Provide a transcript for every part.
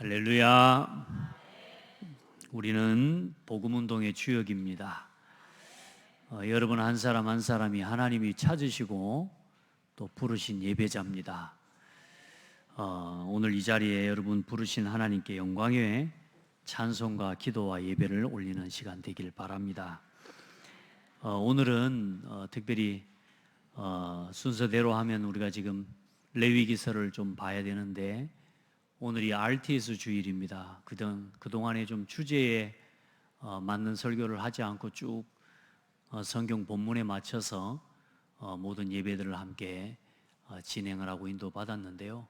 할렐루야. 우리는 복음운동의 주역입니다. 여러분 한 사람 한 사람이 하나님이 찾으시고 또 부르신 예배자입니다. 오늘 이 자리에 여러분 부르신 하나님께 영광의 찬송과 기도와 예배를 올리는 시간 되길 바랍니다. 오늘은 특별히 순서대로 하면 우리가 지금 레위기서를 좀 봐야 되는데 오늘이 RTS 주일입니다. 그동안에 좀 주제에 맞는 설교를 하지 않고 쭉 성경 본문에 맞춰서 모든 예배들을 함께 진행을 하고 인도받았는데요.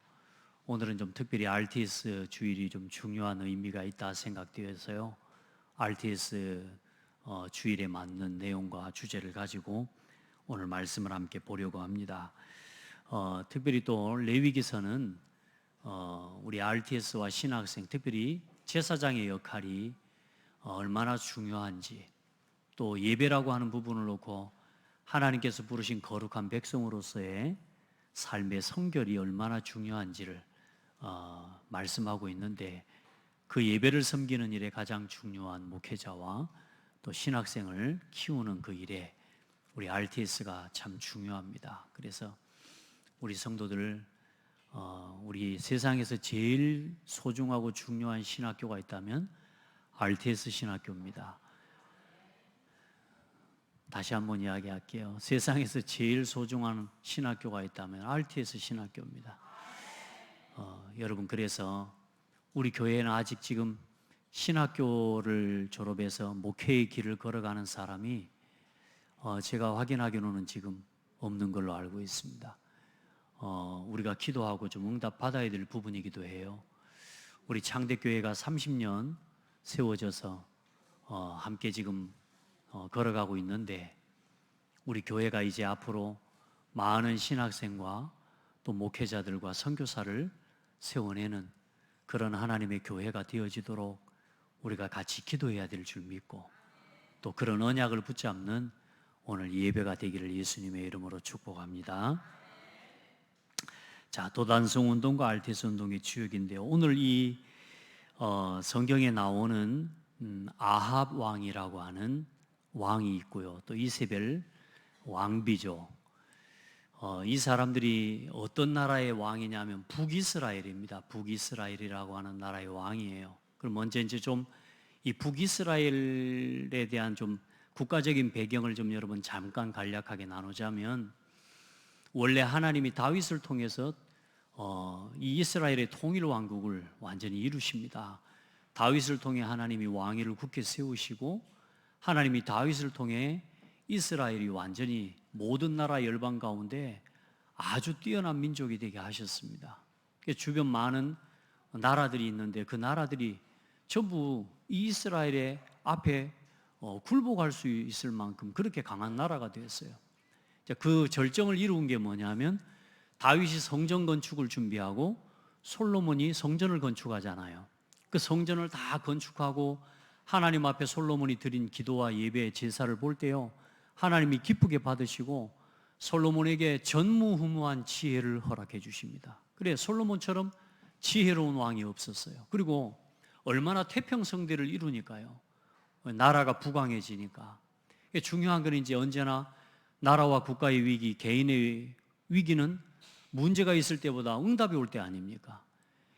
오늘은 좀 특별히 RTS 주일이 좀 중요한 의미가 있다 생각되어서요. RTS 주일에 맞는 내용과 주제를 가지고 오늘 말씀을 함께 보려고 합니다. 특별히 또 레위기서는 우리 RTS와 신학생, 특별히 제사장의 역할이 얼마나 중요한지, 또 예배라고 하는 부분을 놓고 하나님께서 부르신 거룩한 백성으로서의 삶의 성결이 얼마나 중요한지를 말씀하고 있는데, 그 예배를 섬기는 일에 가장 중요한 목회자와 또 신학생을 키우는 그 일에 우리 RTS가 참 중요합니다. 그래서 우리 성도들, 우리 세상에서 제일 소중하고 중요한 신학교가 있다면 RTS 신학교입니다. 다시 한번 이야기할게요. 세상에서 제일 소중한 신학교가 있다면 RTS 신학교입니다. 여러분, 그래서 우리 교회는 아직 지금 신학교를 졸업해서 목회의 길을 걸어가는 사람이 제가 확인하기로는 지금 없는 걸로 알고 있습니다. 우리가 기도하고 좀 응답 받아야 될 부분이기도 해요. 우리 창대교회가 30년 세워져서 함께 지금 걸어가고 있는데, 우리 교회가 이제 앞으로 많은 신학생과 또 목회자들과 선교사를 세워내는 그런 하나님의 교회가 되어지도록 우리가 같이 기도해야 될 줄 믿고, 또 그런 언약을 붙잡는 오늘 예배가 되기를 예수님의 이름으로 축복합니다. 자, 도단성 운동과 RTS 운동의 주역인데요. 오늘 이 성경에 나오는 아합 왕이라고 하는 왕이 있고요. 또 이세벨 왕비죠. 이 사람들이 어떤 나라의 왕이냐면 북이스라엘입니다. 북이스라엘이라고 하는 나라의 왕이에요. 그럼 먼저 이제 좀 이 북이스라엘에 대한 좀 국가적인 배경을 좀 여러분 잠깐 간략하게 나누자면, 원래 하나님이 다윗을 통해서 이 이스라엘의 통일 왕국을 완전히 이루십니다. 다윗을 통해 하나님이 왕위를 굳게 세우시고, 하나님이 다윗을 통해 이스라엘이 완전히 모든 나라 열방 가운데 아주 뛰어난 민족이 되게 하셨습니다. 주변 많은 나라들이 있는데 그 나라들이 전부 이 이스라엘의 앞에 굴복할 수 있을 만큼 그렇게 강한 나라가 되었어요. 그 절정을 이룬 게 뭐냐면, 다윗이 성전 건축을 준비하고 솔로몬이 성전을 건축하잖아요. 그 성전을 다 건축하고 하나님 앞에 솔로몬이 드린 기도와 예배, 제사를 볼 때요, 하나님이 기쁘게 받으시고 솔로몬에게 전무후무한 지혜를 허락해 주십니다. 그래, 솔로몬처럼 지혜로운 왕이 없었어요. 그리고 얼마나 태평성대를 이루니까요, 나라가 부강해지니까. 중요한 건 이제 언제나 나라와 국가의 위기, 개인의 위기는 문제가 있을 때보다 응답이 올 때 아닙니까?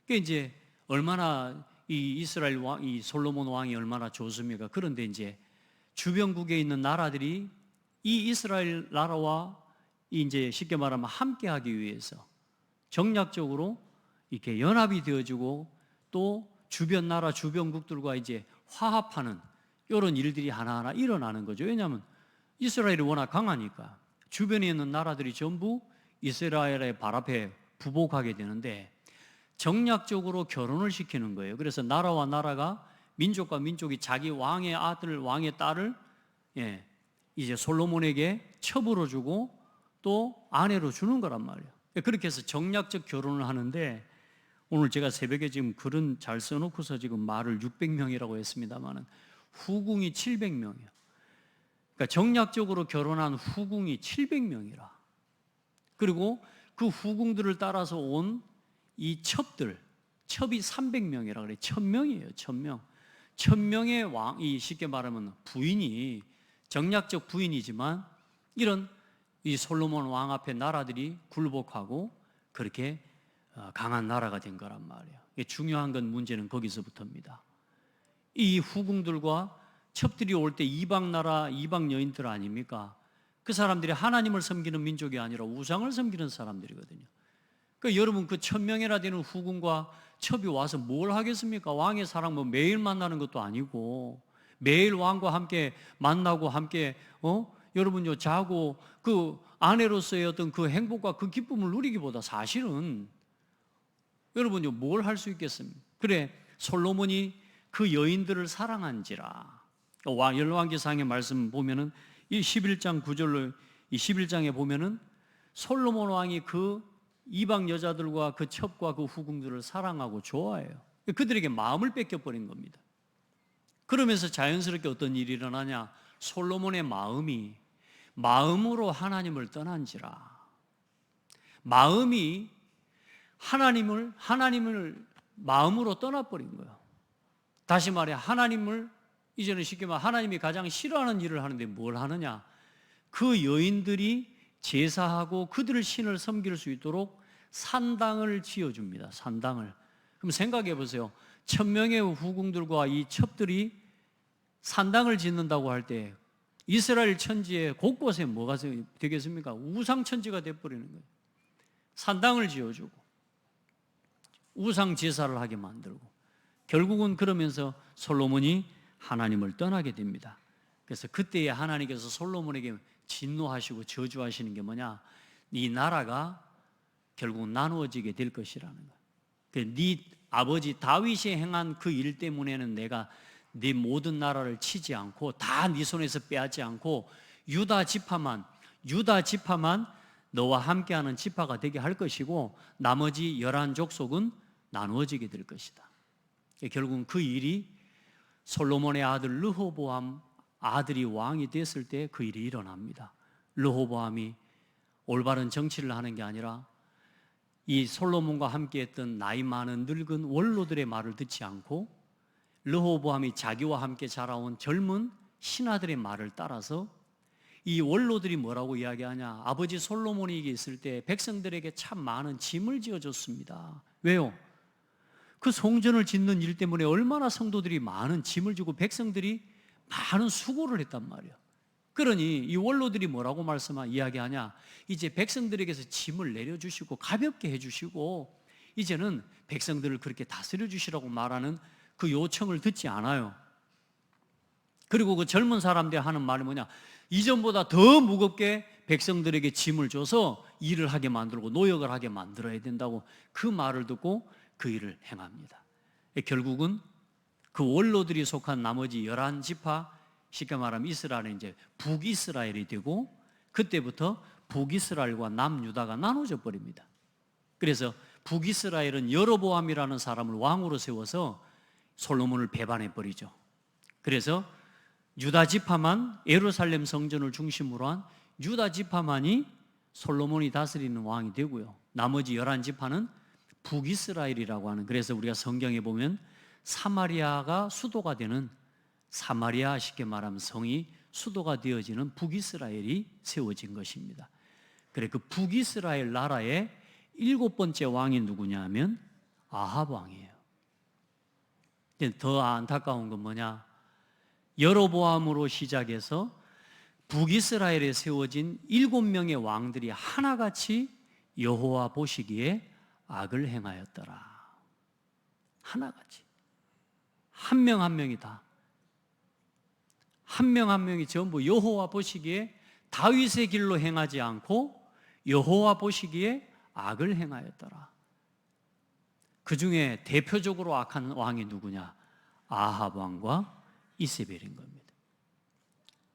그게 이제 얼마나 이 이스라엘 왕, 이 솔로몬 왕이 얼마나 좋습니까? 그런데 이제 주변국에 있는 나라들이 이 이스라엘 나라와 이제 쉽게 말하면 함께하기 위해서 정략적으로 이렇게 연합이 되어지고, 또 주변 나라, 주변국들과 이제 화합하는 이런 일들이 하나하나 일어나는 거죠. 왜냐하면 이스라엘이 워낙 강하니까 주변에 있는 나라들이 전부 이스라엘의 발 앞에 부복하게 되는데, 정략적으로 결혼을 시키는 거예요. 그래서 나라와 나라가, 민족과 민족이 자기 왕의 아들, 왕의 딸을 이제 솔로몬에게 첩으로 주고 또 아내로 주는 거란 말이에요. 그렇게 해서 정략적 결혼을 하는데, 오늘 제가 새벽에 지금 글은 잘 써놓고서 지금 말을 600명이라고 했습니다만은 후궁이 700명이에요. 그러니까 정략적으로 결혼한 후궁이 700명이라. 그리고 그 후궁들을 따라서 온 이 첩들, 첩이 300명이라 그래. 1000명이에요. 1000명. 1000명의 왕이, 쉽게 말하면 부인이, 정략적 부인이지만 이런 이 솔로몬 왕 앞에 나라들이 굴복하고 그렇게 강한 나라가 된 거란 말이에요. 중요한 건, 문제는 거기서부터입니다. 이 후궁들과 첩들이 올 때 이방 나라, 이방 여인들 아닙니까? 그 사람들이 하나님을 섬기는 민족이 아니라 우상을 섬기는 사람들이거든요. 그러니까 여러분, 그 1000명이나 되는 후궁과 첩이 와서 뭘 하겠습니까? 왕의 사랑 뭐 매일 만나는 것도 아니고, 매일 왕과 함께 만나고 함께 여러분요, 자고 그 아내로서의 어떤 그 행복과 그 기쁨을 누리기보다 사실은 여러분요, 뭘 할 수 있겠습니까? 그래, 솔로몬이 그 여인들을 사랑한지라. 열왕기상의 말씀 보면은 이 11장 9절로, 이 11장에 보면은 솔로몬 왕이 그 이방 여자들과 그 첩과 그 후궁들을 사랑하고 좋아해요. 그들에게 마음을 뺏겨버린 겁니다. 그러면서 자연스럽게 어떤 일이 일어나냐? 솔로몬의 마음이 마음으로 하나님을 떠난지라. 마음이 하나님을 마음으로 떠나버린 거예요. 다시 말해, 하나님을, 이제는 쉽게 말해 하나님이 가장 싫어하는 일을 하는데 뭘 하느냐? 그 여인들이 제사하고 그들을 신을 섬길 수 있도록 산당을 지어줍니다. 산당을. 그럼 생각해 보세요. 1000명의 후궁들과 이 첩들이 산당을 짓는다고 할 때 이스라엘 천지에 곳곳에 뭐가 되겠습니까? 우상천지가 돼버리는 거예요. 산당을 지어주고 우상 제사를 하게 만들고, 결국은 그러면서 솔로몬이 하나님을 떠나게 됩니다. 그래서 그때에 하나님께서 솔로몬에게 진노하시고 저주하시는 게 뭐냐? 이 나라가 결국 나누어지게 될 것이라는 거예요. 네 아버지 다윗이 행한 그 일 때문에는 내가 네 모든 나라를 치지 않고 다 네 손에서 빼앗지 않고 유다 지파만 너와 함께하는 지파가 되게 할 것이고 나머지 11족속은 나누어지게 될 것이다. 결국은 그 일이 솔로몬의 아들 르호보암 아들이 왕이 됐을 때 그 일이 일어납니다. 르호보암이 올바른 정치를 하는 게 아니라 이 솔로몬과 함께했던 나이 많은 늙은 원로들의 말을 듣지 않고 르호보암이 자기와 함께 자라온 젊은 신하들의 말을 따라서, 이 원로들이 뭐라고 이야기하냐? 아버지 솔로몬이 있을 때 백성들에게 참 많은 짐을 지어줬습니다. 왜요? 그 성전을 짓는 일 때문에 얼마나 성도들이 많은 짐을 지고 백성들이 많은 수고를 했단 말이에요. 그러니 이 원로들이 뭐라고 이야기하냐? 이제 백성들에게서 짐을 내려주시고 가볍게 해주시고 이제는 백성들을 그렇게 다스려 주시라고 말하는 그 요청을 듣지 않아요. 그리고 그 젊은 사람들이 하는 말이 뭐냐? 이전보다 더 무겁게 백성들에게 짐을 줘서 일을 하게 만들고 노역을 하게 만들어야 된다고 그 말을 듣고 그 일을 행합니다. 결국은 그 원로들이 속한 나머지 11지파, 쉽게 말하면 이스라엘은 이제 북이스라엘이 되고, 그때부터 북이스라엘과 남유다가 나눠져 버립니다. 그래서 북이스라엘은 여로보암이라는 사람을 왕으로 세워서 솔로몬을 배반해 버리죠. 그래서 유다 지파만, 예루살렘 성전을 중심으로 한 유다 지파만이 솔로몬이 다스리는 왕이 되고요. 나머지 11지파는 북이스라엘이라고 하는, 그래서 우리가 성경에 보면 사마리아가 수도가 되는, 사마리아 쉽게 말하면 성이 수도가 되어지는 북이스라엘이 세워진 것입니다. 그래, 그 북이스라엘 나라의 7번째 왕이 누구냐 하면 아합 왕이에요. 더 안타까운 건 뭐냐? 여로보암으로 시작해서 북이스라엘에 세워진 7명의 왕들이 하나같이 여호와 보시기에 악을 행하였더라. 하나같이. 한 명 한 명이 다. 한 명 한 명이 전부 여호와 보시기에 다윗의 길로 행하지 않고 여호와 보시기에 악을 행하였더라. 그 중에 대표적으로 악한 왕이 누구냐? 아합 왕과 이세벨인 겁니다.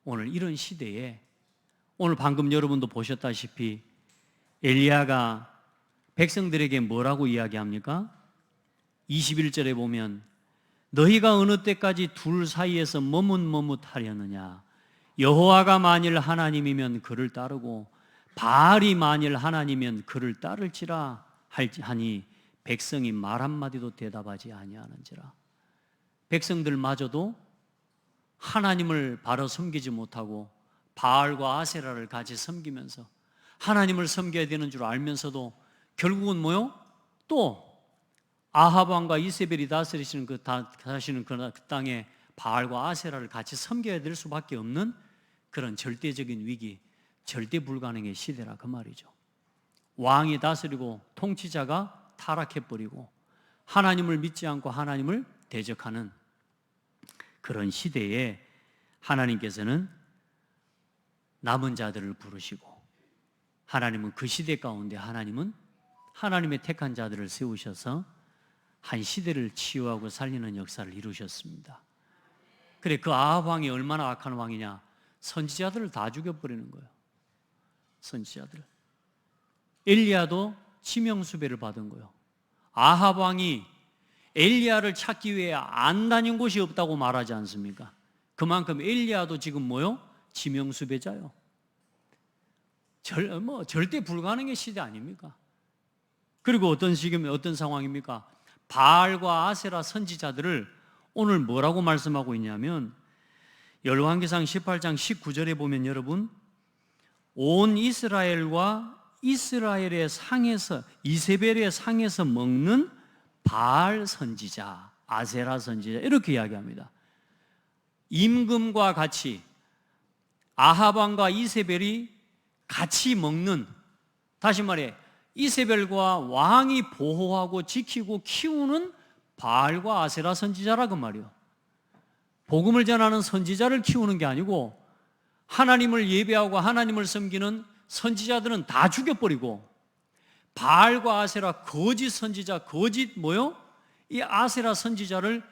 오늘 이런 시대에, 오늘 방금 여러분도 보셨다시피 엘리야가 백성들에게 뭐라고 이야기합니까? 21절에 보면 너희가 어느 때까지 둘 사이에서 머뭇머뭇하려느냐? 여호와가 만일 하나님이면 그를 따르고 바알이 만일 하나님이면 그를 따를지라 하니 백성이 말 한마디도 대답하지 아니하는지라. 백성들마저도 하나님을 바로 섬기지 못하고 바알과 아세라를 같이 섬기면서 하나님을 섬겨야 되는 줄 알면서도 결국은 뭐요? 또 아합 왕과 이세벨이 다스리시는 그 땅에 바알과 아세라를 같이 섬겨야 될 수밖에 없는 그런 절대적인 위기, 절대 불가능의 시대라 그 말이죠. 왕이 다스리고 통치자가 타락해버리고 하나님을 믿지 않고 하나님을 대적하는 그런 시대에 하나님께서는 남은 자들을 부르시고 하나님은 그 시대 가운데 하나님은 하나님의 택한 자들을 세우셔서 한 시대를 치유하고 살리는 역사를 이루셨습니다. 그래, 그 아합 왕이 얼마나 악한 왕이냐? 선지자들을 다 죽여버리는 거예요. 선지자들을. 엘리야도 치명수배를 받은 거예요. 아합 왕이 엘리야를 찾기 위해 안 다닌 곳이 없다고 말하지 않습니까? 그만큼 엘리야도 지금 뭐요? 치명수배자요. 절대 불가능의 시대 아닙니까? 그리고 어떤 상황입니까? 바알과 아세라 선지자들을 오늘 뭐라고 말씀하고 있냐면 열왕기상 18장 19절에 보면 여러분, 온 이스라엘과 이스라엘의 상에서 이세벨의 상에서 먹는 바알 선지자, 아세라 선지자 이렇게 이야기합니다. 임금과 같이 아합 왕과 이세벨이 같이 먹는, 다시 말해 이세벨과 왕이 보호하고 지키고 키우는 바알과 아세라 선지자라 그 말이요. 복음을 전하는 선지자를 키우는 게 아니고 하나님을 예배하고 하나님을 섬기는 선지자들은 다 죽여버리고 바알과 아세라 거짓 선지자, 거짓 뭐요? 이 아세라 선지자를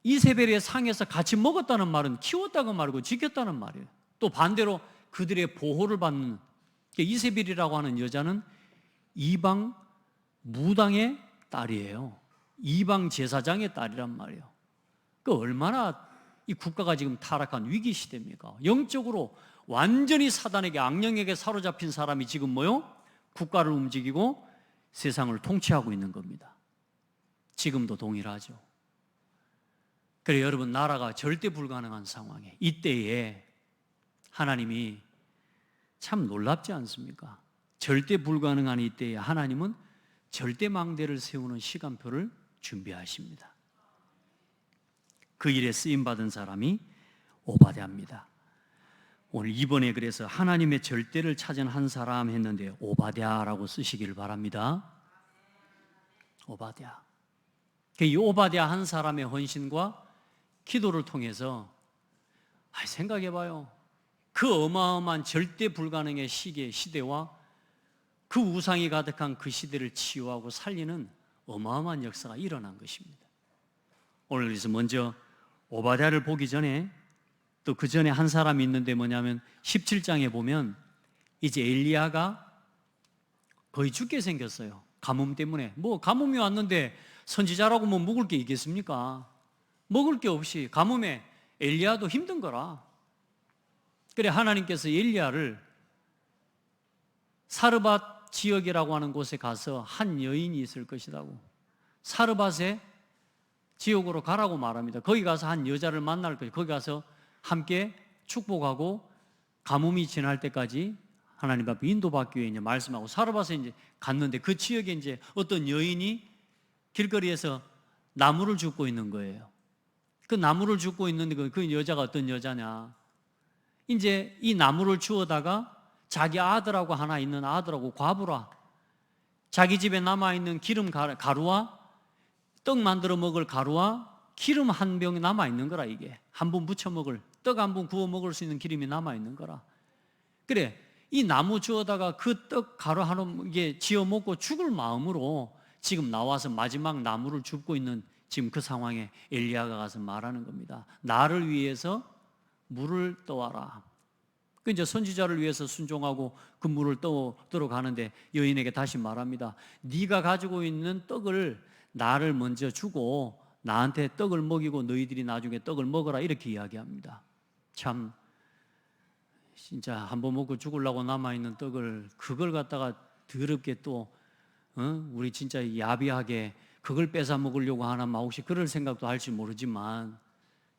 이세벨의 상에서 같이 먹었다는 말은 키웠다고 말이고 지켰다는 말이에요. 또 반대로 그들의 보호를 받는 이세벨이라고 하는 여자는 이방 무당의 딸이에요. 이방 제사장의 딸이란 말이에요. 그 얼마나 이 국가가 지금 타락한 위기 시대입니까? 영적으로 완전히 사단에게, 악령에게 사로잡힌 사람이 지금 뭐요? 국가를 움직이고 세상을 통치하고 있는 겁니다. 지금도 동일하죠. 그래 여러분, 나라가 절대 불가능한 상황에 이때에 하나님이 참 놀랍지 않습니까? 절대 불가능한 이때에 하나님은 절대 망대를 세우는 시간표를 준비하십니다. 그 일에 쓰임받은 사람이 오바댜입니다. 오늘 이번에 그래서 하나님의 절대를 찾은 한 사람 했는데 오바댜라고 쓰시기를 바랍니다. 오바댜. 이 오바댜 한 사람의 헌신과 기도를 통해서 생각해봐요. 그 어마어마한 절대 불가능의 시대와 그 우상이 가득한 그 시대를 치유하고 살리는 어마어마한 역사가 일어난 것입니다. 오늘 그래서 먼저 오바댜를 보기 전에 또 그 전에 한 사람이 있는데 뭐냐면 17장에 보면 이제 엘리야가 거의 죽게 생겼어요. 가뭄 때문에. 가뭄이 왔는데 선지자라고 먹을 게 있겠습니까? 먹을 게 없이 가뭄에 엘리야도 힘든 거라. 그래 하나님께서 엘리야를 사르밧 지역이라고 하는 곳에 가서 한 여인이 있을 것이라고, 사르밧의 지역으로 가라고 말합니다. 거기 가서 한 여자를 만날 거예요. 거기 가서 함께 축복하고 가뭄이 지날 때까지 하나님 앞에 인도받기 위해 이제 말씀하고, 사르밧에 이제 갔는데 그 지역에 이제 어떤 여인이 길거리에서 나무를 줍고 있는 거예요. 그 나무를 줍고 있는데 그 여자가 어떤 여자냐? 이제 이 나무를 주워다가 자기 아들하고 하나 있는 아들하고 과부라, 자기 집에 남아있는 기름 가루와 떡 만들어 먹을 가루와 기름 한 병이 남아있는 거라. 이게 한 번 부쳐 먹을, 떡 한 번 구워 먹을 수 있는 기름이 남아있는 거라. 그래 이 나무 주워다가 그 떡 가루 하나 지어 먹고 죽을 마음으로 지금 나와서 마지막 나무를 줍고 있는 지금 그 상황에 엘리야가 가서 말하는 겁니다. 나를 위해서 물을 떠와라. 그 이제 선지자를 위해서 순종하고 그 물을 떠러 가는데 여인에게 다시 말합니다. 네가 가지고 있는 떡을 나를 먼저 주고 나한테 떡을 먹이고 너희들이 나중에 떡을 먹어라, 이렇게 이야기합니다. 참 진짜 한 번 먹고 죽으려고 남아있는 떡을 그걸 갖다가 더럽게 또 우리 진짜 야비하게 그걸 뺏어 먹으려고 하나 막 혹시 그럴 생각도 할지 모르지만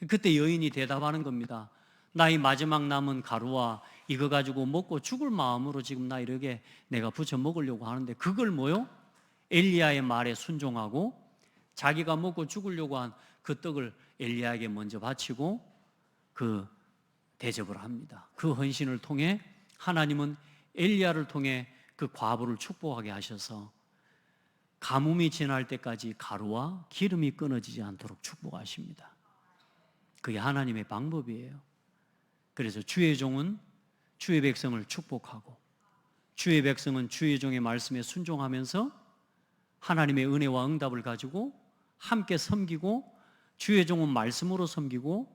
그때 여인이 대답하는 겁니다. 나의 마지막 남은 가루와 이거 가지고 먹고 죽을 마음으로 지금 나 이렇게 내가 부쳐 먹으려고 하는데 그걸 뭐요? 엘리야의 말에 순종하고 자기가 먹고 죽으려고 한 그 떡을 엘리야에게 먼저 바치고 그 대접을 합니다. 그 헌신을 통해 하나님은 엘리야를 통해 그 과부를 축복하게 하셔서 가뭄이 지날 때까지 가루와 기름이 끊어지지 않도록 축복하십니다. 그게 하나님의 방법이에요. 그래서 주의 종은 주의 백성을 축복하고 주의 백성은 주의 종의 말씀에 순종하면서 하나님의 은혜와 응답을 가지고 함께 섬기고 주의 종은 말씀으로 섬기고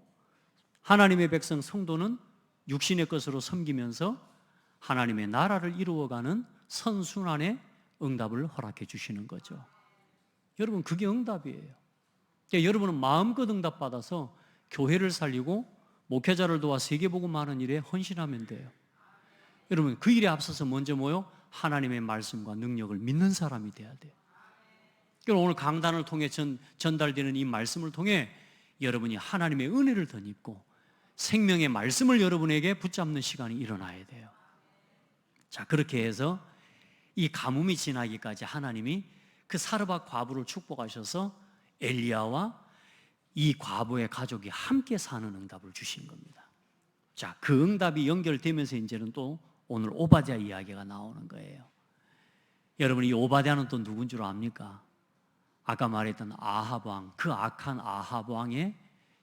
하나님의 백성 성도는 육신의 것으로 섬기면서 하나님의 나라를 이루어가는 선순환의 응답을 허락해 주시는 거죠. 여러분 그게 응답이에요. 그러니까 여러분은 마음껏 응답받아서 교회를 살리고 목회자를 도와 세계복음하는 일에 헌신하면 돼요. 여러분 그 일에 앞서서 먼저 뭐요? 하나님의 말씀과 능력을 믿는 사람이 돼야 돼요. 그럼 오늘 강단을 통해 전달되는 이 말씀을 통해 여러분이 하나님의 은혜를 덧입고 생명의 말씀을 여러분에게 붙잡는 시간이 일어나야 돼요. 자, 그렇게 해서 이 가뭄이 지나기까지 하나님이 그 사르밧 과부를 축복하셔서 엘리야와 이 과부의 가족이 함께 사는 응답을 주신 겁니다. 자, 그 응답이 연결되면서 이제는 또 오늘 오바댜 이야기가 나오는 거예요. 여러분 이 오바댜는 또 누군 줄 압니까? 아까 말했던 아합 왕, 그 악한 아합 왕의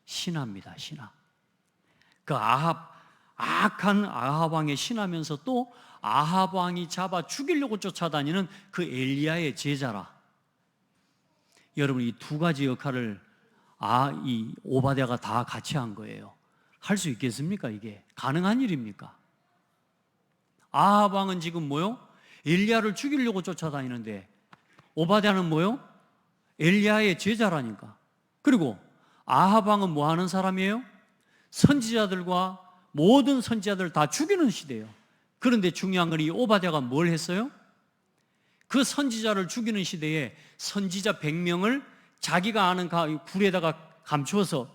신하입니다. 신하. 그 악한 아합 왕의 신하면서 또 아합 왕이 잡아 죽이려고 쫓아다니는 그 엘리야의 제자라. 여러분 이 두 가지 역할을 이 오바댜가 다 같이 한 거예요. 할 수 있겠습니까? 이게 가능한 일입니까? 아합 왕은 지금 뭐요? 엘리야를 죽이려고 쫓아다니는데 오바댜는 뭐요? 엘리야의 제자라니까. 그리고 아합 왕은 뭐 하는 사람이에요? 선지자들과 모든 선지자들 다 죽이는 시대예요. 그런데 중요한 건 이 오바댜가 뭘 했어요? 그 선지자를 죽이는 시대에 선지자 100명을 자기가 아는 굴에다가 감추어서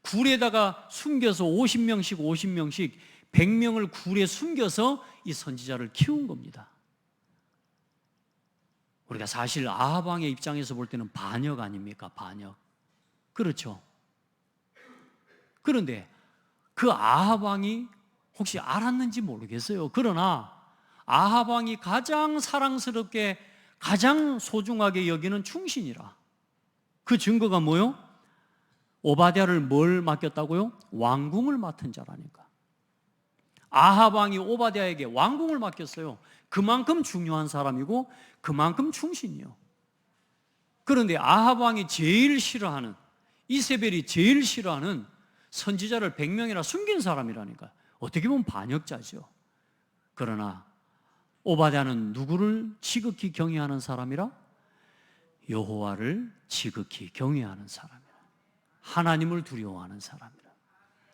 굴에다가 숨겨서 50명씩 100명을 굴에 숨겨서 이 선지자를 키운 겁니다. 우리가 사실 아합 왕의 입장에서 볼 때는 반역 아닙니까? 반역. 그렇죠. 그런데 그 아합 왕이 혹시 알았는지 모르겠어요. 그러나 아합 왕이 가장 사랑스럽게 가장 소중하게 여기는 충신이라. 그 증거가 뭐요? 오바댜를 뭘 맡겼다고요? 왕궁을 맡은 자라니까. 아합 왕이 오바댜에게 왕궁을 맡겼어요. 그만큼 중요한 사람이고 그만큼 충신이요. 그런데 아합 왕이 제일 싫어하는, 이세벨이 제일 싫어하는 선지자를 100명이나 숨긴 사람이라니까. 어떻게 보면 반역자죠. 그러나 오바댜는 누구를 지극히 경외하는 사람이라? 여호와를 지극히 경외하는 사람이라. 하나님을 두려워하는 사람이라.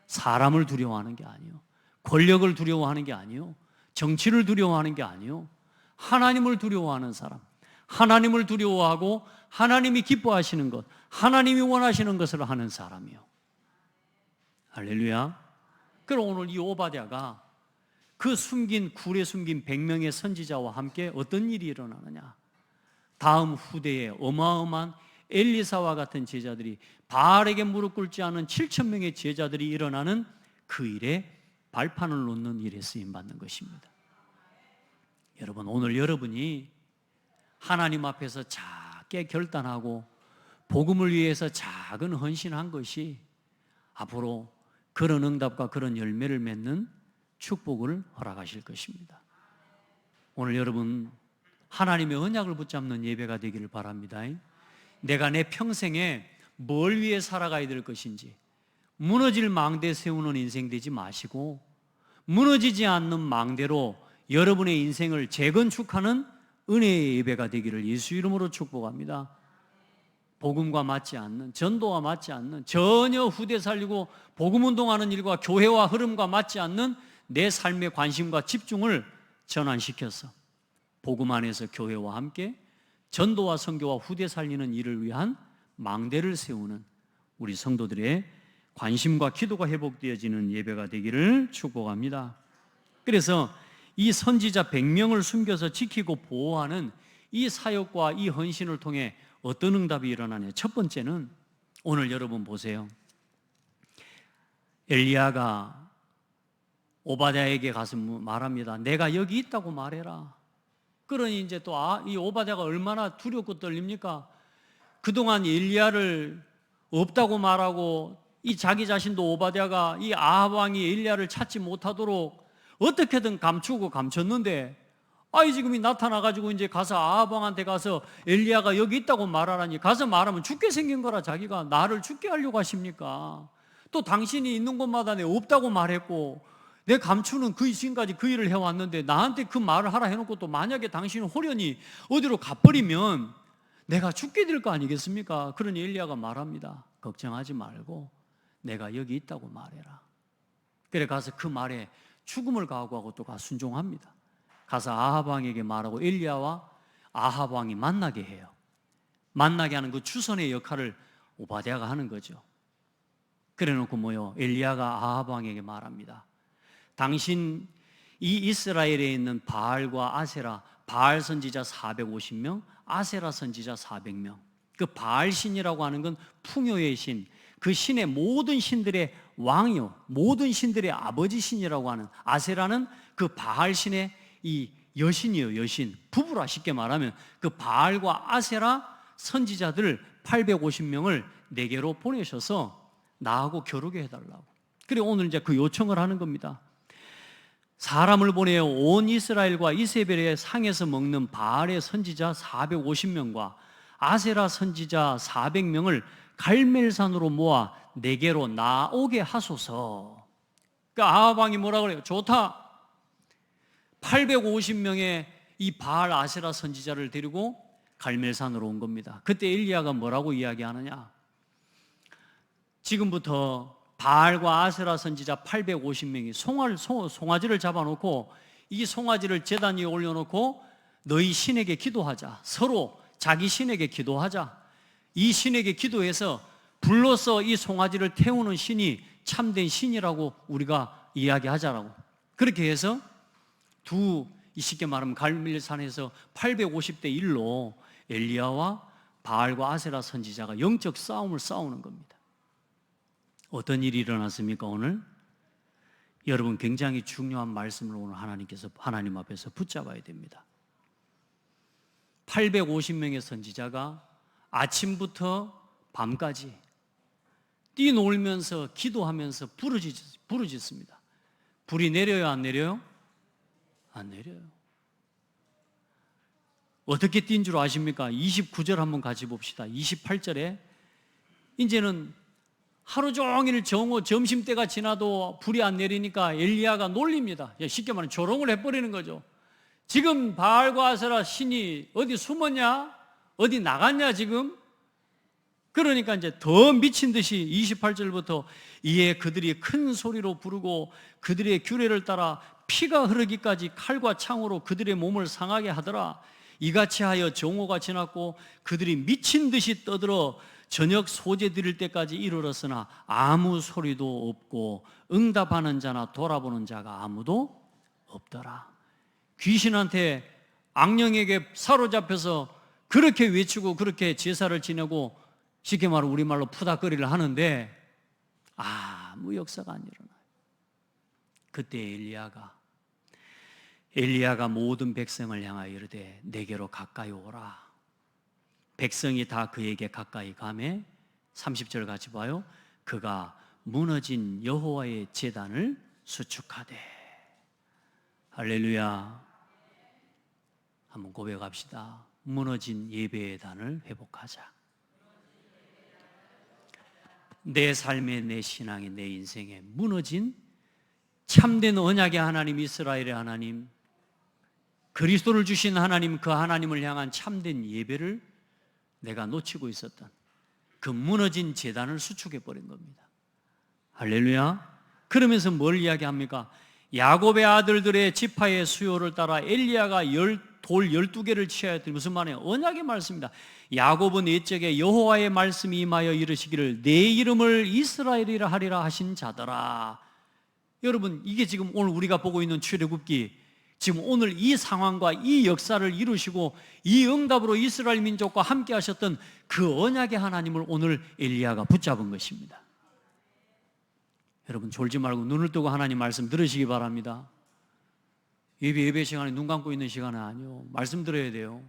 사람을 두려워하는 게 아니요, 권력을 두려워하는 게 아니요, 정치를 두려워하는 게 아니요, 하나님을 두려워하는 사람. 하나님을 두려워하고 하나님이 기뻐하시는 것, 하나님이 원하시는 것을 하는 사람이요. 할렐루야. 그럼 오늘 이 오바댜가 그 굴에 숨긴 100명의 선지자와 함께 어떤 일이 일어나느냐? 다음 후대에 어마어마한 엘리사와 같은 제자들이, 바알에게 무릎 꿇지 않은 7,000명의 제자들이 일어나는 그 일에 발판을 놓는 일에 쓰임받는 것입니다. 여러분, 오늘 여러분이 하나님 앞에서 작게 결단하고 복음을 위해서 작은 헌신한 것이 앞으로 그런 응답과 그런 열매를 맺는 축복을 허락하실 것입니다. 오늘 여러분 하나님의 언약을 붙잡는 예배가 되기를 바랍니다. 내가 내 평생에 뭘 위해 살아가야 될 것인지, 무너질 망대 세우는 인생 되지 마시고 무너지지 않는 망대로 여러분의 인생을 재건축하는 은혜의 예배가 되기를 예수 이름으로 축복합니다. 복음과 맞지 않는, 전도와 맞지 않는, 전혀 후대 살리고 복음 운동하는 일과 교회와 흐름과 맞지 않는 내 삶의 관심과 집중을 전환시켜서 복음 안에서 교회와 함께 전도와 선교와 후대 살리는 일을 위한 망대를 세우는 우리 성도들의 관심과 기도가 회복되어지는 예배가 되기를 축복합니다. 그래서 이 선지자 100명을 숨겨서 지키고 보호하는 이 사역과 이 헌신을 통해 어떤 응답이 일어나냐? 첫 번째는 오늘 여러분 보세요. 엘리야가 오바댜에게 가서 말합니다. 내가 여기 있다고 말해라. 그러니 이제 또 이 오바댜가 얼마나 두렵고 떨립니까? 그동안 엘리야를 없다고 말하고 이 자기 자신도 오바댜가 이 아합 왕이 엘리야를 찾지 못하도록 어떻게든 감추고 감췄는데 지금이 나타나가지고 이제 가서 아합 왕한테 가서 엘리야가 여기 있다고 말하라니 가서 말하면 죽게 생긴 거라 자기가 나를 죽게 하려고 하십니까? 또 당신이 있는 곳마다 내 없다고 말했고 내 감추는 그 지금까지 그 일을 해왔는데 나한테 그 말을 하라 해놓고 또 만약에 당신은 호련히 어디로 가버리면 내가 죽게 될 거 아니겠습니까? 그러니 엘리야가 말합니다. 걱정하지 말고 내가 여기 있다고 말해라. 그래 가서 그 말에 죽음을 각오하고 또 가서 순종합니다. 가서 아합 왕에게 말하고 엘리야와 아합 왕이 만나게 해요. 만나게 하는 그 주선의 역할을 오바댜가 하는 거죠. 그래 놓고 엘리야가 아합 왕에게 말합니다. 당신 이 이스라엘에 있는 바알과 아세라, 바알 선지자 450명, 아세라 선지자 400명. 그 바알 신이라고 하는 건 풍요의 신, 그 신의 모든 신들의 왕이요, 모든 신들의 아버지 신이라고 하는 아세라는 그 바알 신의 이 여신이요, 여신. 부부라 쉽게 말하면 그 바알과 아세라 선지자들 850명을 내게로 보내셔서 나하고 겨루게 해달라고. 그리고 오늘 이제 그 요청을 하는 겁니다. 사람을 보내어 온 이스라엘과 이세벨의 상에서 먹는 바알의 선지자 450명과 아세라 선지자 400명을 갈멜산으로 모아 내게로 나오게 하소서. 그러니까 아합 왕이 뭐라 그래요? 좋다. 850명의 이 바알 아세라 선지자를 데리고 갈멜산으로 온 겁니다. 그때 엘리야가 뭐라고 이야기하느냐? 지금부터 바알과 아세라 선지자 850명이 송아지를 잡아놓고 이 송아지를 제단 위에 올려놓고 너희 신에게 기도하자. 서로 자기 신에게 기도하자. 이 신에게 기도해서 불로써 이 송아지를 태우는 신이 참된 신이라고 우리가 이야기하자라고. 그렇게 해서 쉽게 말하면 갈멜산에서 850대 1로 엘리야와 바알과 아세라 선지자가 영적 싸움을 싸우는 겁니다. 어떤 일이 일어났습니까 오늘? 여러분 굉장히 중요한 말씀을 오늘 하나님 앞에서 붙잡아야 됩니다. 850명의 선지자가 아침부터 밤까지 뛰놀면서 기도하면서 부르짖습니다. 불이 내려요 안 내려요? 안 내려요. 어떻게 뛴 줄 아십니까? 29절 한번 같이 봅시다. 28절에 이제는 하루 종일 점심때가 지나도 불이 안 내리니까 엘리야가 놀립니다. 쉽게 말하면 조롱을 해버리는 거죠. 지금 바알과 아세라 신이 어디 숨었냐? 어디 나갔냐 지금? 그러니까 이제 더 미친 듯이 28절부터 이에 그들이 큰 소리로 부르고 그들의 규례를 따라 피가 흐르기까지 칼과 창으로 그들의 몸을 상하게 하더라. 이같이 하여 정오가 지났고 그들이 미친 듯이 떠들어 저녁 소재 드릴 때까지 이르렀으나 아무 소리도 없고 응답하는 자나 돌아보는 자가 아무도 없더라. 귀신한테 악령에게 사로잡혀서 그렇게 외치고 그렇게 제사를 지내고 쉽게 말하면 우리말로 푸닥거리를 하는데 아무 역사가 안 일어나요. 그때 엘리야가 모든 백성을 향하여 이르되 내게로 가까이 오라. 백성이 다 그에게 가까이 가매 30절 같이 봐요. 그가 무너진 여호와의 제단을 수축하되. 할렐루야. 한번 고백합시다. 무너진 예배의 단을 회복하자. 내 삶의, 내 신앙의, 내 인생의 무너진 참된 언약의 하나님, 이스라엘의 하나님, 그리스도를 주신 하나님, 그 하나님을 향한 참된 예배를 내가 놓치고 있었던 그 무너진 제단을 수축해버린 겁니다. 할렐루야. 그러면서 뭘 이야기합니까? 야곱의 아들들의 지파의 수요를 따라 엘리야가 돌 12개를 취하여 했더니 무슨 말이에요? 언약의 말씀입니다. 야곱은 옛적에 여호와의 말씀이 임하여 이르시기를 내 이름을 이스라엘이라 하리라 하신 자더라. 여러분, 이게 지금 오늘 우리가 보고 있는 출애굽기, 지금 오늘 이 상황과 이 역사를 이루시고 이 응답으로 이스라엘 민족과 함께 하셨던 그 언약의 하나님을 오늘 엘리야가 붙잡은 것입니다. 여러분, 졸지 말고 눈을 뜨고 하나님 말씀 들으시기 바랍니다. 예배 시간에 눈 감고 있는 시간은 아니요. 말씀 들어야 돼요.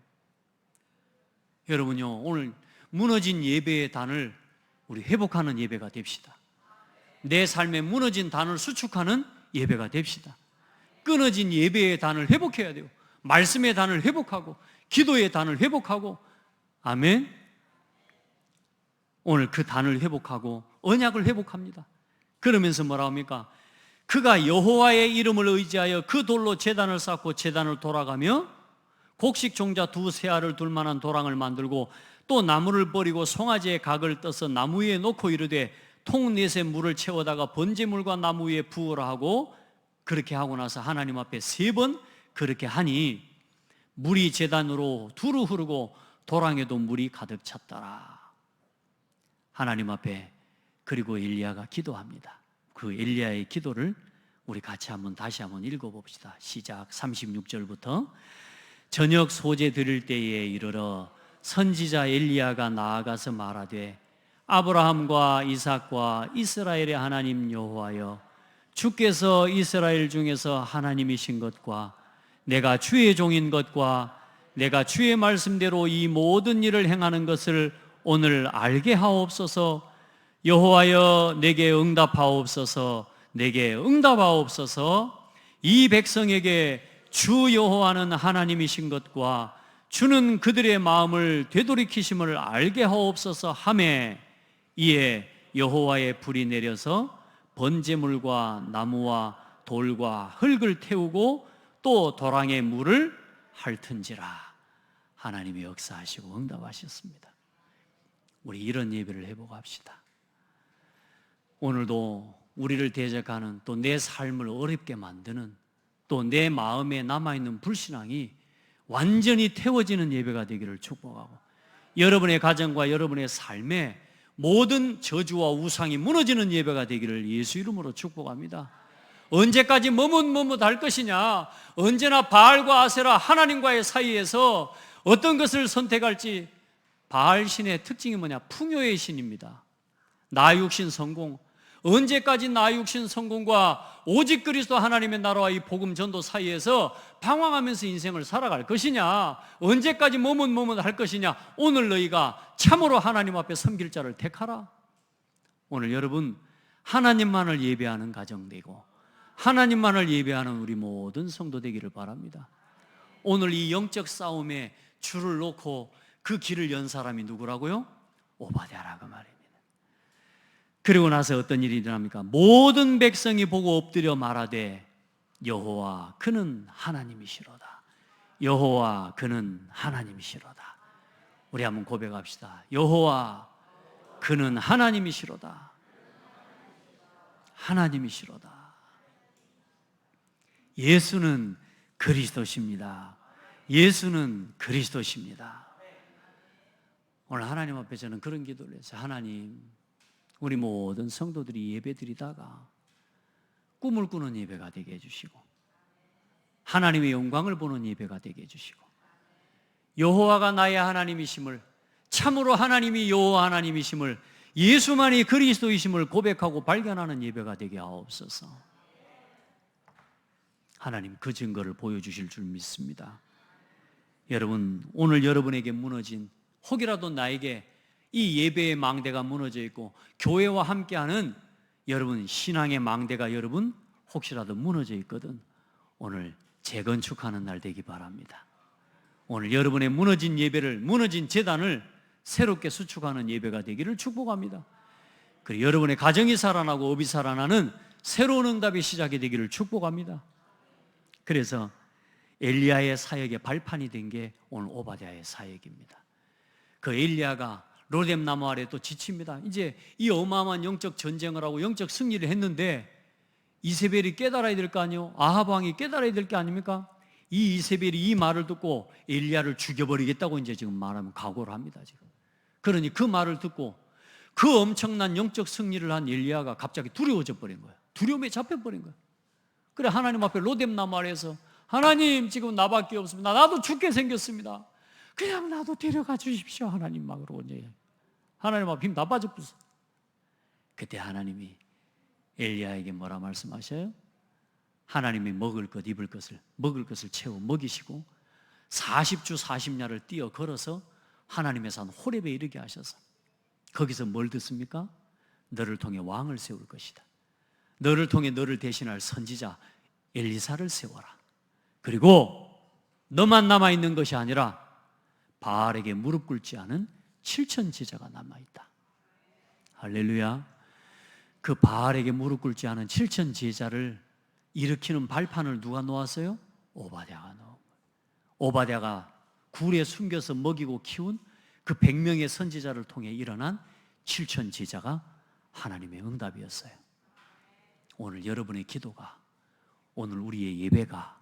여러분요, 오늘 무너진 예배의 단을 우리 회복하는 예배가 됩시다. 내 삶에 무너진 단을 수축하는 예배가 됩시다. 끊어진 예배의 단을 회복해야 돼요. 말씀의 단을 회복하고 기도의 단을 회복하고, 아멘. 오늘 그 단을 회복하고 언약을 회복합니다. 그러면서 뭐라 합니까? 그가 여호와의 이름을 의지하여 그 돌로 제단을 쌓고 제단을 돌아가며 곡식 종자 2 알을 둘 만한 도랑을 만들고 또 나무를 버리고 송아지의 각을 떠서 나무 위에 놓고 이르되 통 넷에 물을 채워다가 번제물과 나무 위에 부으라 하고, 그렇게 하고 나서 하나님 앞에 3번 그렇게 하니 물이 제단으로 두루 흐르고 도랑에도 물이 가득 찼더라. 하나님 앞에, 그리고 엘리야가 기도합니다. 그 엘리야의 기도를 우리 같이 다시 한번 읽어봅시다. 시작. 36절부터. 저녁 소제 드릴 때에 이르러 선지자 엘리야가 나아가서 말하되 아브라함과 이삭과 이스라엘의 하나님 여호와여, 주께서 이스라엘 중에서 하나님이신 것과 내가 주의 종인 것과 내가 주의 말씀대로 이 모든 일을 행하는 것을 오늘 알게 하옵소서. 여호와여, 내게 응답하옵소서. 내게 응답하옵소서. 이 백성에게 주 여호와는 하나님이신 것과 주는 그들의 마음을 되돌이키심을 알게 하옵소서 하매, 이에 여호와의 불이 내려서 번제물과 나무와 돌과 흙을 태우고 또 도랑에 물을 핥은지라. 하나님이 역사하시고 응답하셨습니다. 우리 이런 예배를 해보고 합시다. 오늘도 우리를 대적하는, 또 내 삶을 어렵게 만드는, 또 내 마음에 남아있는 불신앙이 완전히 태워지는 예배가 되기를 축복하고, 여러분의 가정과 여러분의 삶에 모든 저주와 우상이 무너지는 예배가 되기를 예수 이름으로 축복합니다. 언제까지 머뭇할 것이냐? 언제나 바알과 아세라 하나님과의 사이에서 어떤 것을 선택할지. 바알 신의 특징이 뭐냐? 풍요의 신입니다. 나 육신 성공. 언제까지 나 육신 성공과 오직 그리스도 하나님의 나라와 이 복음 전도 사이에서 방황하면서 인생을 살아갈 것이냐? 언제까지 머뭇할 것이냐? 오늘 너희가 참으로 하나님 앞에 섬길 자를 택하라. 오늘 여러분, 하나님만을 예배하는 가정 되고 하나님만을 예배하는 우리 모든 성도 되기를 바랍니다. 오늘 이 영적 싸움에 줄을 놓고 그 길을 연 사람이 누구라고요? 오바댜라고 말입니다. 그리고 나서 어떤 일이 일어납니까? 모든 백성이 보고 엎드려 말하되 여호와 그는 하나님이시로다. 여호와 그는 하나님이시로다. 우리 한번 고백합시다. 여호와 그는 하나님이시로다. 하나님이시로다. 예수는 그리스도십니다. 예수는 그리스도십니다. 오늘 하나님 앞에 저는 그런 기도를 했어요. 하나님, 우리 모든 성도들이 예배드리다가 꿈을 꾸는 예배가 되게 해주시고 하나님의 영광을 보는 예배가 되게 해주시고 여호와가 나의 하나님이심을, 참으로 하나님이 여호와 하나님이심을, 예수만이 그리스도이심을 고백하고 발견하는 예배가 되게 하옵소서. 하나님 그 증거를 보여주실 줄 믿습니다. 여러분, 오늘 여러분에게 무너진, 혹이라도 나에게 이 예배의 망대가 무너져 있고 교회와 함께하는 여러분 신앙의 망대가 여러분 혹시라도 무너져 있거든, 오늘 재건축하는 날 되기 바랍니다. 오늘 여러분의 무너진 예배를, 무너진 제단을 새롭게 수축하는 예배가 되기를 축복합니다. 그리고 여러분의 가정이 살아나고 업이 살아나는 새로운 응답의 시작이 되기를 축복합니다. 그래서 엘리야의 사역의 발판이 된 게 오늘 오바댜의 사역입니다. 그 엘리야가 로뎀 나무 아래 또 지칩니다. 이제 이 어마어마한 영적 전쟁을 하고 영적 승리를 했는데 이세벨이 깨달아야 될 거 아니에요? 아합 왕이 깨달아야 될 게 아닙니까? 이 이세벨이 이 말을 듣고 엘리야를 죽여버리겠다고 이제 지금 말하면 각오를 합니다. 지금. 그러니 그 말을 듣고 그 엄청난 영적 승리를 한 엘리야가 갑자기 두려워져 버린 거예요. 두려움에 잡혀버린 거예요. 그래 하나님 앞에 로뎀나무 아래에서 하나님 지금 나밖에 없습니다. 나도 죽게 생겼습니다. 그냥 나도 데려가 주십시오. 하나님 막 그러고 이제 하나님 앞에 힘 다 빠져버렸어요. 그때 하나님이 엘리야에게 뭐라 말씀하셔요? 하나님이 먹을 것을 채워 먹이시고 40주 40야를 뛰어 걸어서 하나님의 산 호렙에 이르게 하셔서 거기서 뭘 듣습니까? 너를 통해 왕을 세울 것이다. 너를 통해 너를 대신할 선지자 엘리사를 세워라. 그리고 너만 남아있는 것이 아니라 바알에게 무릎 꿇지 않은 7천 제자가 남아있다. 할렐루야. 그 바알에게 무릎 꿇지 않은 7천 제자를 일으키는 발판을 누가 놓았어요? 오바댜가 놓은 거예요. 오바댜가 굴에 숨겨서 먹이고 키운 그 100명의 선지자를 통해 일어난 7천 제자가 하나님의 응답이었어요. 오늘 여러분의 기도가, 오늘 우리의 예배가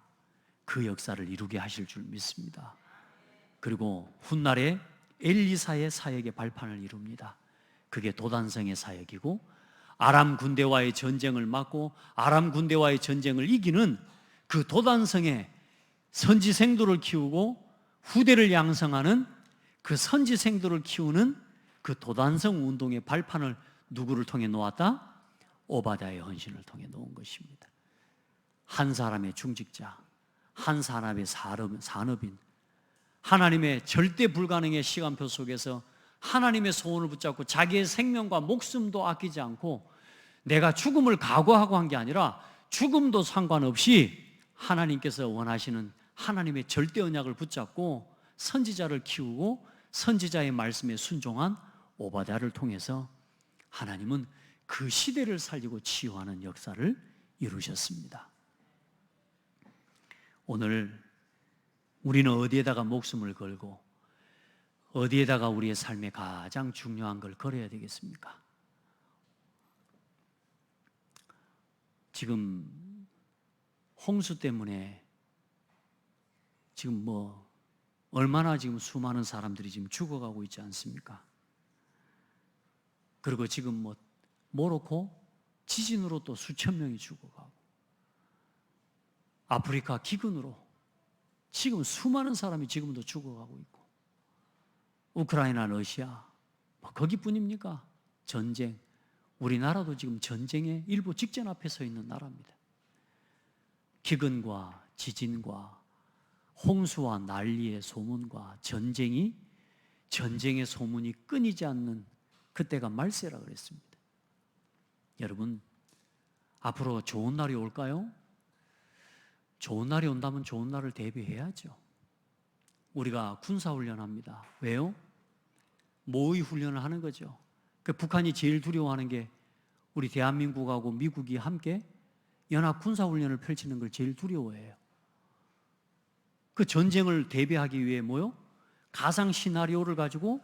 그 역사를 이루게 하실 줄 믿습니다. 그리고 훗날에 엘리사의 사역의 발판을 이룹니다. 그게 도단성의 사역이고 아람 군대와의 전쟁을 막고 아람 군대와의 전쟁을 이기는 그 도단성의 선지생도를 키우고 후대를 양성하는 그 선지생도를 키우는 그 도단성 운동의 발판을 누구를 통해 놓았다? 오바댜의 헌신을 통해 놓은 것입니다. 한 사람의 중직자, 한 사람의 산업인, 하나님의 절대 불가능의 시간표 속에서 하나님의 소원을 붙잡고 자기의 생명과 목숨도 아끼지 않고 내가 죽음을 각오하고 한 게 아니라 죽음도 상관없이 하나님께서 원하시는 하나님의 절대 언약을 붙잡고 선지자를 키우고 선지자의 말씀에 순종한 오바댜를 통해서 하나님은 그 시대를 살리고 치유하는 역사를 이루셨습니다. 오늘 우리는 어디에다가 목숨을 걸고 어디에다가 우리의 삶에 가장 중요한 걸 걸어야 되겠습니까? 지금 홍수 때문에 지금 얼마나 지금 수많은 사람들이 지금 죽어가고 있지 않습니까? 그리고 지금 모로코 지진으로 또 수천 명이 죽어가고 아프리카 기근으로 지금 수많은 사람이 지금도 죽어가고 있고 우크라이나, 러시아 거기뿐입니까? 전쟁. 우리나라도 지금 전쟁의 일부 직전 앞에 서 있는 나라입니다. 기근과 지진과 홍수와 난리의 소문과 전쟁의 소문이 끊이지 않는 그때가 말세라 그랬습니다. 여러분, 앞으로 좋은 날이 올까요? 좋은 날이 온다면 좋은 날을 대비해야죠. 우리가 군사훈련합니다. 왜요? 모의 훈련을 하는 거죠. 북한이 제일 두려워하는 게 우리 대한민국하고 미국이 함께 연합 군사훈련을 펼치는 걸 제일 두려워해요. 그 전쟁을 대비하기 위해 가상 시나리오를 가지고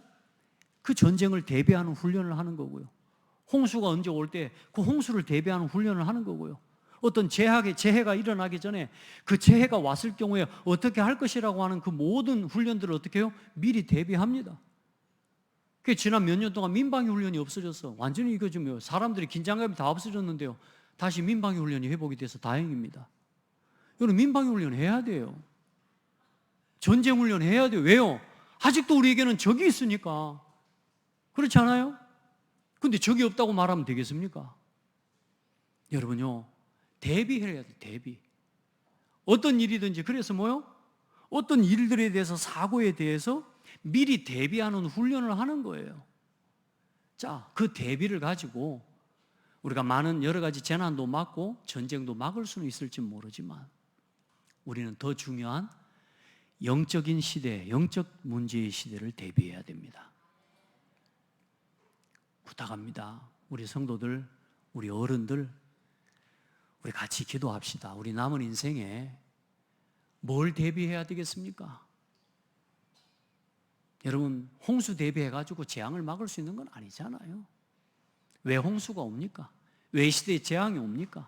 그 전쟁을 대비하는 훈련을 하는 거고요. 홍수가 언제 올 때 그 홍수를 대비하는 훈련을 하는 거고요. 어떤 재해가 일어나기 전에 그 재해가 왔을 경우에 어떻게 할 것이라고 하는 그 모든 훈련들을 어떻게 해요? 미리 대비합니다. 지난 몇 년 동안 민방위 훈련이 없어졌어. 완전히 이거 좀 사람들이 긴장감이 다 없어졌는데요. 다시 민방위 훈련이 회복이 돼서 다행입니다. 여러분, 민방위 훈련 해야 돼요. 전쟁 훈련 해야 돼요. 왜요? 아직도 우리에게는 적이 있으니까. 그렇지 않아요? 근데 적이 없다고 말하면 되겠습니까? 여러분요, 대비해야 돼요. 대비. 어떤 일이든지 그래서 어떤 일들에 대해서 사고에 대해서 미리 대비하는 훈련을 하는 거예요. 자, 그 대비를 가지고 우리가 많은 여러 가지 재난도 막고 전쟁도 막을 수는 있을지 모르지만 우리는 더 중요한 영적인 시대, 영적 문제의 시대를 대비해야 됩니다. 부탁합니다. 우리 성도들, 우리 어른들, 우리 같이 기도합시다. 우리 남은 인생에 뭘 대비해야 되겠습니까? 여러분, 홍수 대비해가지고 재앙을 막을 수 있는 건 아니잖아요. 왜 홍수가 옵니까? 왜 시대에 재앙이 옵니까?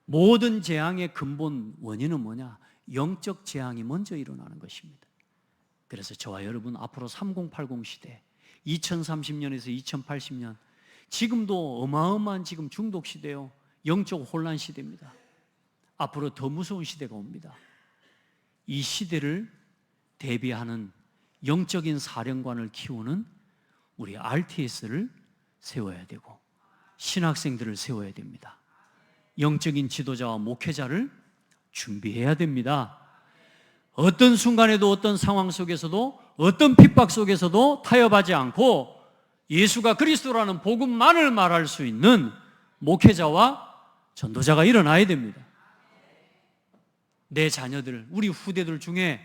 모든 재앙의 근본 원인은 뭐냐? 영적 재앙이 먼저 일어나는 것입니다. 그래서 저와 여러분 앞으로 3080 시대, 2030년에서 2080년, 지금도 어마어마한 지금 중독 시대요, 영적 혼란 시대입니다. 앞으로 더 무서운 시대가 옵니다. 이 시대를 대비하는 영적인 사령관을 키우는 우리 RTS를 세워야 되고 신학생들을 세워야 됩니다. 영적인 지도자와 목회자를 준비해야 됩니다. 어떤 순간에도 어떤 상황 속에서도 어떤 핍박 속에서도 타협하지 않고 예수가 그리스도라는 복음만을 말할 수 있는 목회자와 전도자가 일어나야 됩니다. 내 자녀들, 우리 후대들 중에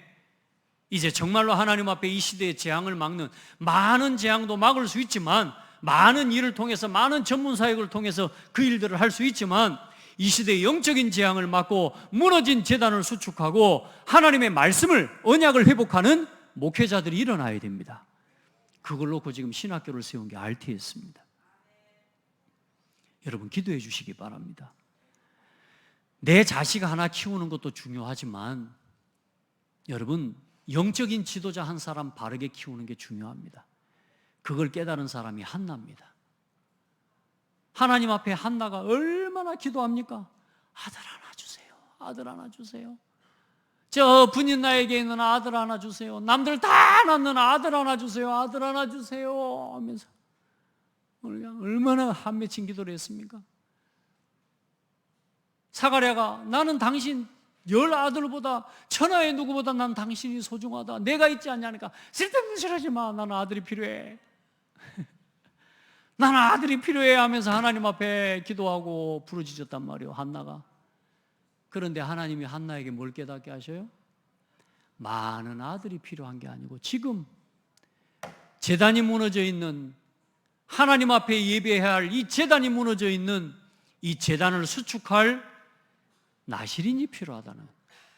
이제 정말로 하나님 앞에 이 시대의 재앙을 막는, 많은 재앙도 막을 수 있지만, 많은 일을 통해서, 많은 전문 사역을 통해서 그 일들을 할 수 있지만, 이 시대의 영적인 재앙을 막고 무너진 재단을 수축하고 하나님의 말씀을, 언약을 회복하는 목회자들이 일어나야 됩니다. 그걸 놓고 지금 신학교를 세운 게 RTS입니다. 여러분 기도해 주시기 바랍니다. 내 자식 하나 키우는 것도 중요하지만 여러분 영적인 지도자 한 사람 바르게 키우는 게 중요합니다. 그걸 깨달은 사람이 한나입니다. 하나님 앞에 한나가 얼마나 기도합니까? 아들 하나 주세요. 아들 하나 주세요. 저 분인 나에게 있는 아들 하나 주세요. 남들 다 낳는 아들 하나 주세요. 아들 하나 주세요 하면서 얼마나 한 맺힌 기도를 했습니까? 사가랴가 나는 당신 10 아들보다 천하의 누구보다 난 당신이 소중하다. 내가 있지 않냐니까 쓸데없는 소리 하지 마. 나는 아들이 필요해. 나는 아들이 필요해 하면서 하나님 앞에 기도하고 부르짖었단 말이에요, 한나가. 그런데 하나님이 한나에게 뭘 깨닫게 하셔요? 많은 아들이 필요한 게 아니고 지금 제단이 무너져 있는, 하나님 앞에 예배해야 할 이 제단이 무너져 있는 이 제단을 수축할 나실인이 필요하다는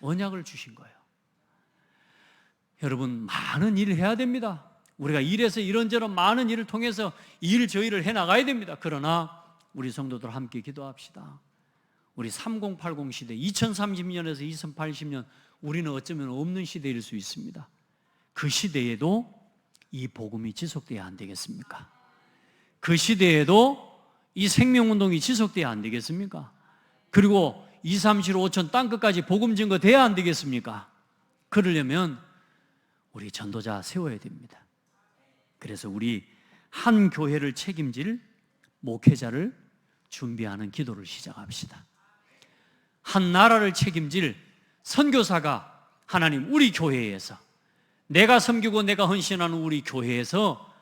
언약을 주신 거예요. 여러분 많은 일을 해야 됩니다. 우리가 일에서 이런저런 많은 일을 통해서 저희를 해나가야 됩니다. 그러나 우리 성도들 함께 기도합시다. 우리 3080 시대, 2030년에서 2080년 우리는 어쩌면 없는 시대일 수 있습니다. 그 시대에도 이 복음이 지속돼야 안 되겠습니까? 그 시대에도 이 생명운동이 지속돼야 안 되겠습니까? 그리고 2, 3, 7, 5천 땅끝까지 복음 증거 돼야 안 되겠습니까? 그러려면 우리 전도자 세워야 됩니다. 그래서 우리 한 교회를 책임질 목회자를 준비하는 기도를 시작합시다. 한 나라를 책임질 선교사가 하나님 우리 교회에서, 내가 섬기고 내가 헌신하는 우리 교회에서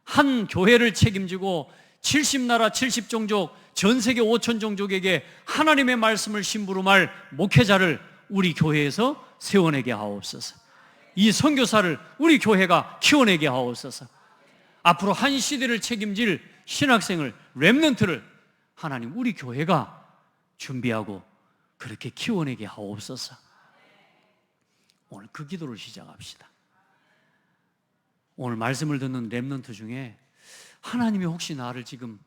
한 교회를 책임지고 70나라 70종족 전 세계 5천 종족에게 하나님의 말씀을 심부름할 목회자를 우리 교회에서 세워내게 하옵소서. 이 선교사를 우리 교회가 키워내게 하옵소서. 앞으로 한 시대를 책임질 신학생을, 렘넌트를 하나님 우리 교회가 준비하고 그렇게 키워내게 하옵소서. 오늘 그 기도를 시작합시다. 오늘 말씀을 듣는 렘넌트 중에 하나님이 혹시 나를 지금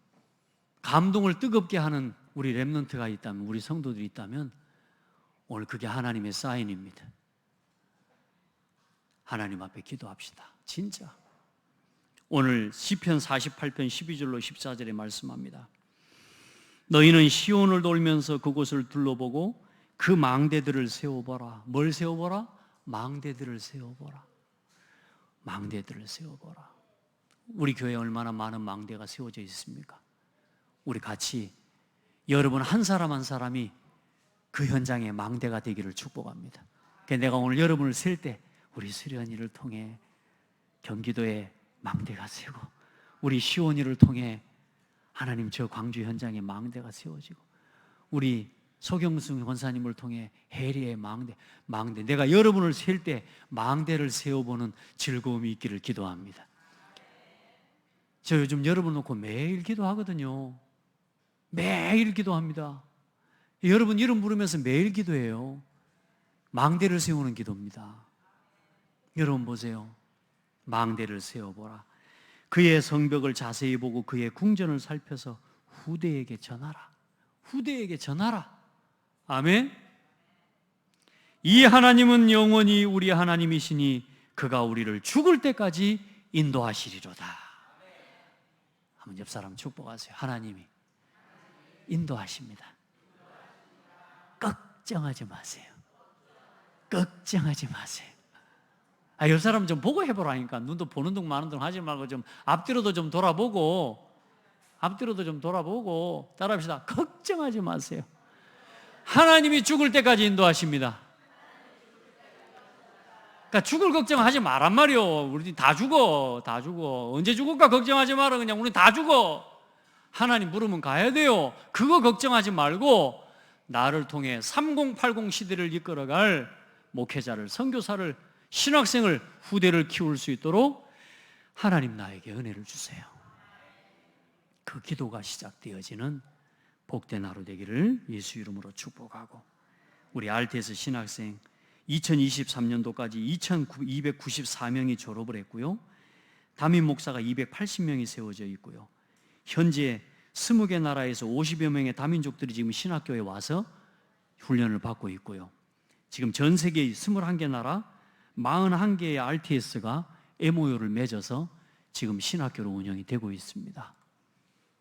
감동을 뜨겁게 하는 우리 렘넌트가 있다면, 우리 성도들이 있다면 오늘 그게 하나님의 사인입니다. 하나님 앞에 기도합시다. 진짜 오늘 시편 48편 12절로 14절에 말씀합니다. 너희는 시온을 돌면서 그곳을 둘러보고 그 망대들을 세워보라. 뭘 세워보라? 망대들을 세워보라. 망대들을 세워보라. 우리 교회에 얼마나 많은 망대가 세워져 있습니까? 우리 같이 여러분 한 사람 한 사람이 그 현장의 망대가 되기를 축복합니다. 그래서 내가 오늘 여러분을 셀 때 우리 수련이를 통해 경기도에 망대가 세고, 우리 시온이를 통해 하나님 저 광주 현장에 망대가 세워지고, 우리 소경승 권사님을 통해 해리의 망대, 내가 여러분을 셀 때 망대를 세워보는 즐거움이 있기를 기도합니다. 저 요즘 여러분 놓고 매일 기도하거든요. 매일 기도합니다. 여러분 이름 부르면서 매일 기도해요. 망대를 세우는 기도입니다. 여러분 보세요. 망대를 세워보라. 그의 성벽을 자세히 보고 그의 궁전을 살펴서 후대에게 전하라. 후대에게 전하라. 아멘. 이 하나님은 영원히 우리 하나님이시니 그가 우리를 죽을 때까지 인도하시리로다. 한번 옆 사람 축복하세요. 하나님이 인도하십니다. 걱정하지 마세요. 걱정하지 마세요. 옆 사람 좀 보고 해보라니까. 눈도 보는 둥 마는 둥 하지 말고 좀 앞뒤로도 좀 돌아보고 따라합시다. 걱정하지 마세요. 하나님이 죽을 때까지 인도하십니다. 그러니까 죽을 걱정하지 말란 말이요. 우리 다 죽어. 언제 죽을까 걱정하지 마라. 그냥 우리 다 죽어. 하나님 부르면 가야 돼요. 그거 걱정하지 말고 나를 통해 3080 시대를 이끌어갈 목회자를, 선교사를, 신학생을, 후대를 키울 수 있도록 하나님 나에게 은혜를 주세요. 그 기도가 시작되어지는 복된 하루 되기를 예수 이름으로 축복하고, 우리 RTS 신학생 2023년도까지 2294명이 졸업을 했고요. 담임 목사가 280명이 세워져 있고요. 현재 20개 나라에서 50여 명의 다민족들이 지금 신학교에 와서 훈련을 받고 있고요. 지금 전 세계 21개 나라 41개의 RTS가 MOU를 맺어서 지금 신학교로 운영이 되고 있습니다.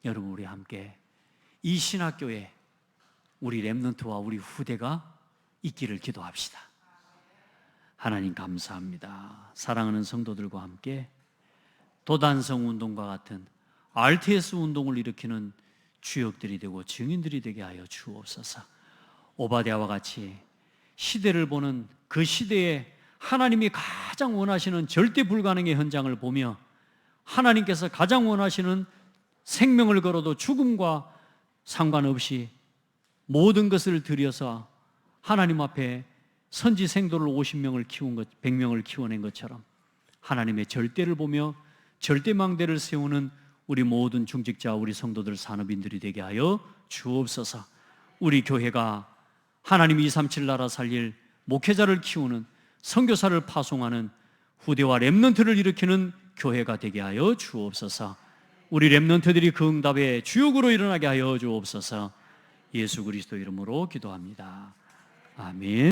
여러분, 우리 함께 이 신학교에 우리 렘넌트와 우리 후대가 있기를 기도합시다. 하나님 감사합니다. 사랑하는 성도들과 함께 도단성 운동과 같은 RTS 운동을 일으키는 주역들이 되고 증인들이 되게 하여 주옵소서. 오바댜와 같이 시대를 보는 그 시대에 하나님이 가장 원하시는 절대 불가능의 현장을 보며 하나님께서 가장 원하시는 생명을 걸어도 죽음과 상관없이 모든 것을 들여서 하나님 앞에 선지생도를 50명을 키운 것, 100명을 키워낸 것처럼 하나님의 절대를 보며 절대망대를 세우는 우리 모든 중직자, 우리 성도들, 산업인들이 되게 하여 주옵소서. 우리 교회가 하나님 237 나라 살릴 목회자를 키우는, 선교사를 파송하는, 후대와 렘넌트를 일으키는 교회가 되게 하여 주옵소서. 우리 렘넌트들이 그 응답의 주역으로 일어나게 하여 주옵소서. 예수 그리스도 이름으로 기도합니다. 아멘.